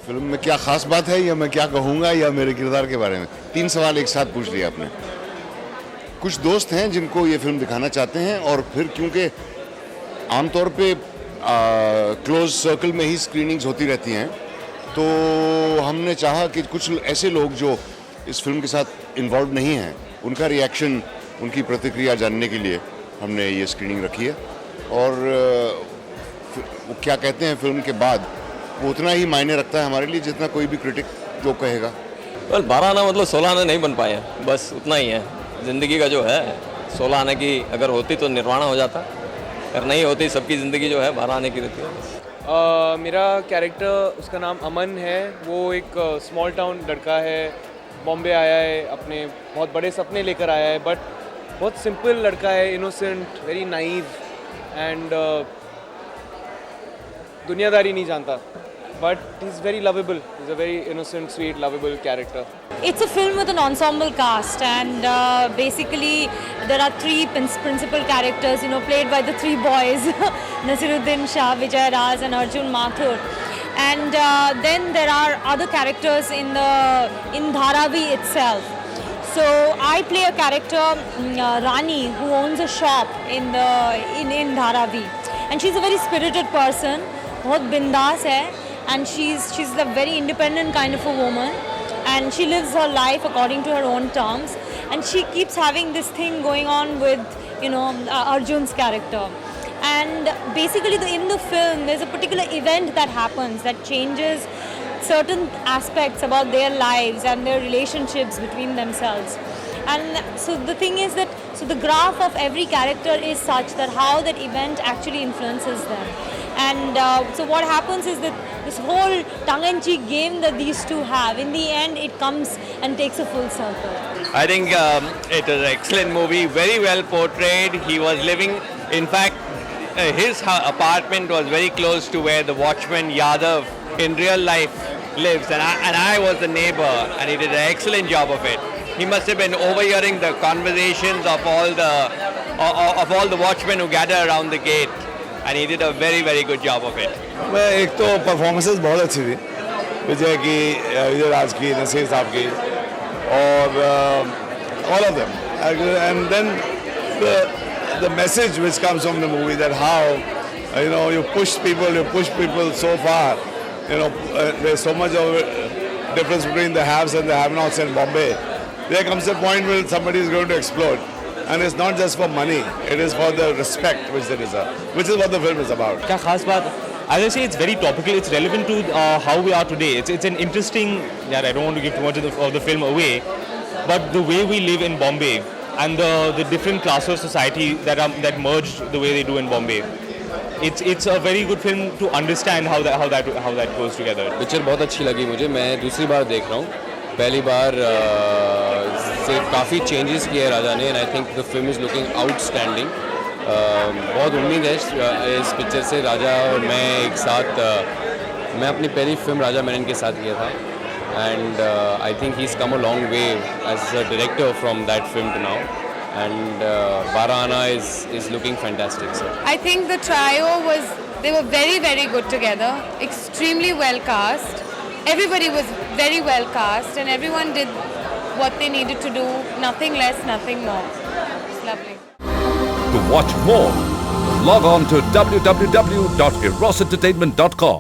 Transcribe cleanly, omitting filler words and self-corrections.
Film में क्या ख़ास बात है, या मैं क्या कहूँगा, या मेरे किरदार के बारे में? 3 सवाल एक साथ पूछ लिया आपने। कुछ दोस्त हैं जिनको ये फिल्म दिखाना चाहते हैं, और फिर क्योंकि आमतौर पे क्लोज सर्कल में ही स्क्रीनिंग्स होती रहती हैं, तो हमने चाहा कि कुछ ऐसे लोग जो इस फिल्म के साथ इन्वॉल्व नहीं हैं, उनका रिएक्शन, उनकी प्रतिक्रिया जानने के लिए हमने ये स्क्रीनिंग रखी है। और वो क्या कहते हैं फिल्म के बाद, वो उतना ही मायने रखता है हमारे लिए जितना कोई भी क्रिटिक जो कहेगा। 12 आना मतलब 16 आना नहीं बन पाए, बस उतना ही है। ज़िंदगी का जो है 16 आने की अगर होती तो निर्वाणा हो जाता, अगर नहीं होती सबकी ज़िंदगी जो है 12 आने की रहती है। मेरा कैरेक्टर, उसका नाम अमन है। वो एक स्मॉल टाउन लड़का है, बॉम्बे आया है, अपने बहुत बड़े सपने लेकर आया है, बट बहुत सिंपल लड़का है, इनोसेंट, वेरी नाइव एंड दुनियादारी नहीं जानता, but he's very lovable. He's a very innocent, sweet, lovable character. It's a film with an ensemble cast, and basically there are three principal characters, played by the three boys, Nasiruddin Shah, Vijay Raj and Arjun Mathur. And then there are other characters in Dharavi itself. So I play a character, Rani, who owns a shop in Dharavi, and she's a very spirited person, बहुत बिंदास है, and she's a very independent kind of a woman, and she lives her life according to her own terms, and she keeps having this thing going on with Arjun's character. And basically in the film there's a particular event that happens that changes certain aspects about their lives and their relationships between themselves. And so the thing is that the graph of every character is such that how that event actually influences them. And so what happens is that this whole tongue-in-cheek game that these two have, in the end it comes and takes a full circle. I think it is an excellent movie, very well portrayed. He was living, in fact, his apartment was very close to where the watchman Yadav in real life lives, and I was the neighbor, and he did an excellent job of it. He must have been overhearing the conversations of all the watchmen who gather around the gate, and he did a very, very good job of it. मैं एक तो performances बहुत अच्छी थी, विजय राज की, नसीर साहब की, और all of them. And then the message which comes from the movie, that how you push people so far. There's so much of difference between the haves and the have-nots in Bombay. There comes a point where somebody is going to explode. And it's not just for money, it is for the respect which they deserve, which is what the film is about. क्या खास बात? As I say, it's very topical. It's relevant to how we are today. It's an interesting. I don't want to give too much of the film away, but the way we live in Bombay and the different classes of society that merged the way they do in Bombay. It's a very good film to understand how that goes together. Picture बहुत अच्छी लगी मुझे, मैं दूसरी बार देख रहा हूँ। पहली बार से काफ़ी चेंजेस किए हैं राजा ने, and I think the film is looking outstanding. बहुत उम्मीद है इस पिक्चर से। राजा और मैं एक साथ, मैं अपनी पहली फिल्म राजा मेनन के साथ किया था, and I think he is come a long way as a director from that film to now, and 12 Ana is looking fantastic. So I think the trio they were very, very good together, extremely well cast. Everybody was very well cast and everyone did what they needed to do, nothing less, nothing more. It's lovely. To watch more, log on to www.erosentertainment.com.